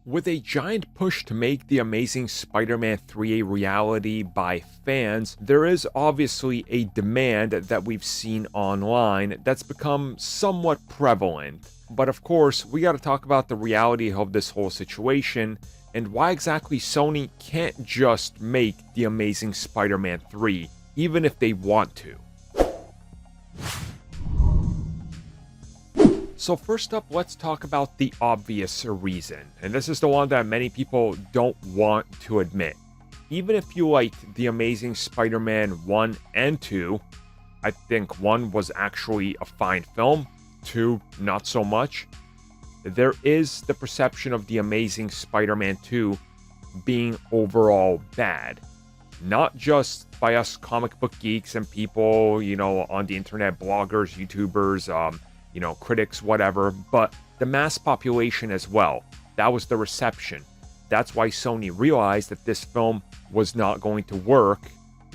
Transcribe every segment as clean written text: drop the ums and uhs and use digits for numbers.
With a giant push to make The Amazing Spider-Man 3 a reality by fans, there is obviously a demand that we've seen online that's become somewhat prevalent. But of course, we gotta talk about the reality of this whole situation and why exactly Sony can't just make The Amazing Spider-Man 3, even if they want to. So first up, let's talk about the obvious reason, and this is the one that many people don't want to admit. Even if you liked The Amazing Spider-Man 1 and 2, I think 1 was actually a fine film, 2 not so much, there is the perception of The Amazing Spider-Man 2 being overall bad. Not just by us comic book geeks and people, on the internet, bloggers, YouTubers, critics, whatever, but the mass population as well. That was the reception. That's why Sony realized that this film was not going to work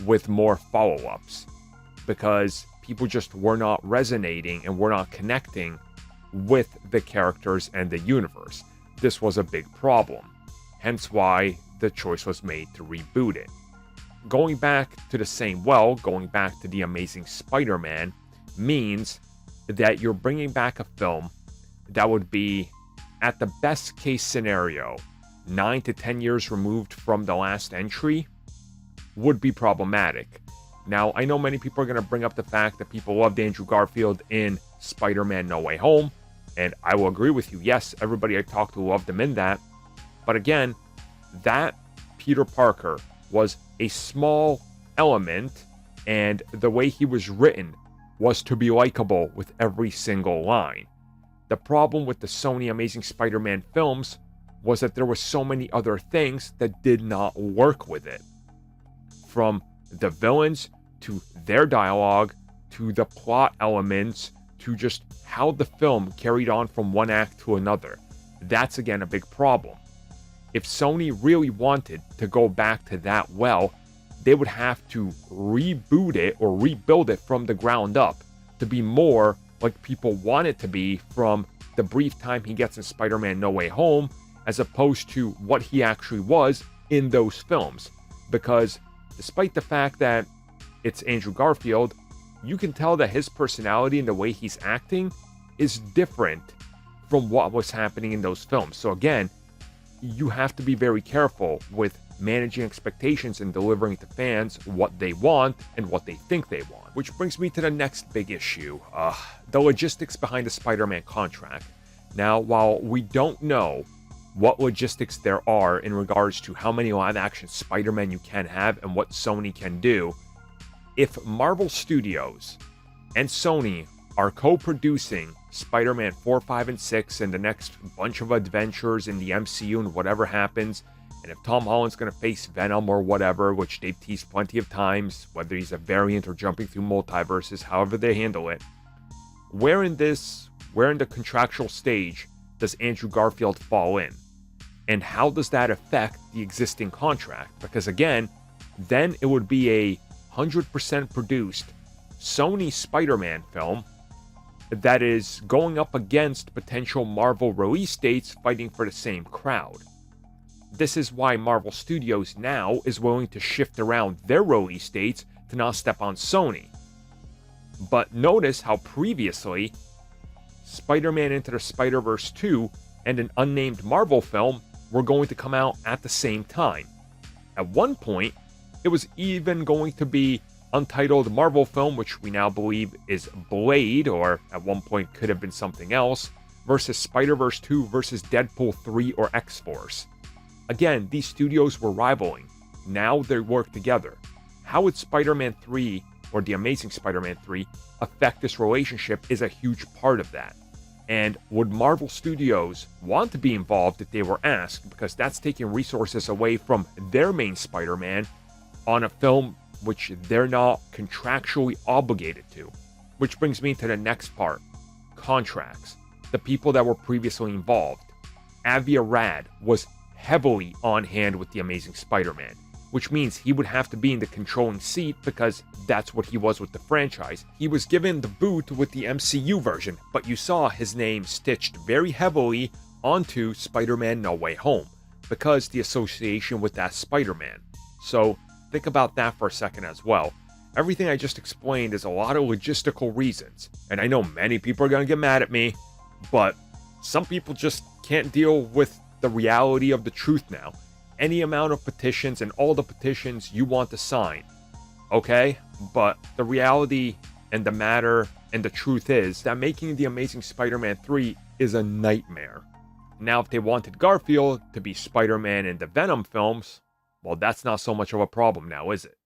with more follow-ups, because people just were not resonating and were not connecting with the characters and the universe. This was a big problem, hence why the choice was made to reboot it. Going back to The Amazing Spider-Man means that you're bringing back a film that would be, at the best case scenario, 9 to 10 years removed from the last entry, would be problematic. Now, I know many people are going to bring up the fact that people loved Andrew Garfield in Spider-Man No Way Home, and I will agree with you. Yes, everybody I talked to loved him in that. But again, that Peter Parker was a small element, and the way he was written was to be likable with every single line. The problem with the Sony Amazing Spider-Man films was that there were so many other things that did not work with it. From the villains, to their dialogue, to the plot elements, to just how the film carried on from one act to another. That's again a big problem. If Sony really wanted to go back to that well, they would have to reboot it or rebuild it from the ground up to be more like people want it to be from the brief time he gets in Spider-Man No Way Home, as opposed to what he actually was in those films. Because despite the fact that it's Andrew Garfield, you can tell that his personality and the way he's acting is different from what was happening in those films. So again, you have to be very careful with managing expectations and delivering to fans what they want and what they think they want. Which brings me to the next big issue, the logistics behind the Spider-Man contract. Now, while we don't know what logistics there are in regards to how many live-action Spider-Man you can have and what Sony can do, if Marvel Studios and Sony are co-producing Spider-Man 4, 5, and 6 and the next bunch of adventures in the MCU and whatever happens, and if Tom Holland's going to face Venom or whatever, which they've teased plenty of times, whether he's a variant or jumping through multiverses, however they handle it, where in the contractual stage does Andrew Garfield fall in? And how does that affect the existing contract? Because again, then it would be a 100% produced Sony Spider-Man film that is going up against potential Marvel release dates fighting for the same crowd. This is why Marvel Studios now is willing to shift around their release dates to not step on Sony. But notice how previously Spider-Man Into the Spider-Verse 2 and an unnamed Marvel film were going to come out at the same time. At one point, it was even going to be untitled Marvel film, which we now believe is Blade, or at one point could have been something else, versus Spider-Verse 2 versus Deadpool 3 or X-Force. Again, these studios were rivaling. Now they work together. How would Spider-Man 3 or The Amazing Spider-Man 3 affect this relationship is a huge part of that. And would Marvel Studios want to be involved if they were asked? Because that's taking resources away from their main Spider-Man on a film which they're not contractually obligated to. Which brings me to the next part. Contracts. The people that were previously involved. Avi Arad was heavily on hand with The Amazing Spider-Man, which means he would have to be in the controlling seat because that's what he was with the franchise. He was given the boot with the MCU version, but you saw his name stitched very heavily onto Spider-Man No Way Home, because the association with that Spider-Man. So think about that for a second as well. Everything I just explained is a lot of logistical reasons, and I know many people are going to get mad at me, but some people just can't deal with the reality of the truth now. Any amount of petitions and all the petitions you want to sign, okay? But the reality and the matter and the truth is that making The Amazing Spider-Man 3 is a nightmare. Now, if they wanted Garfield to be Spider-Man in the Venom films, well, that's not so much of a problem now, is it?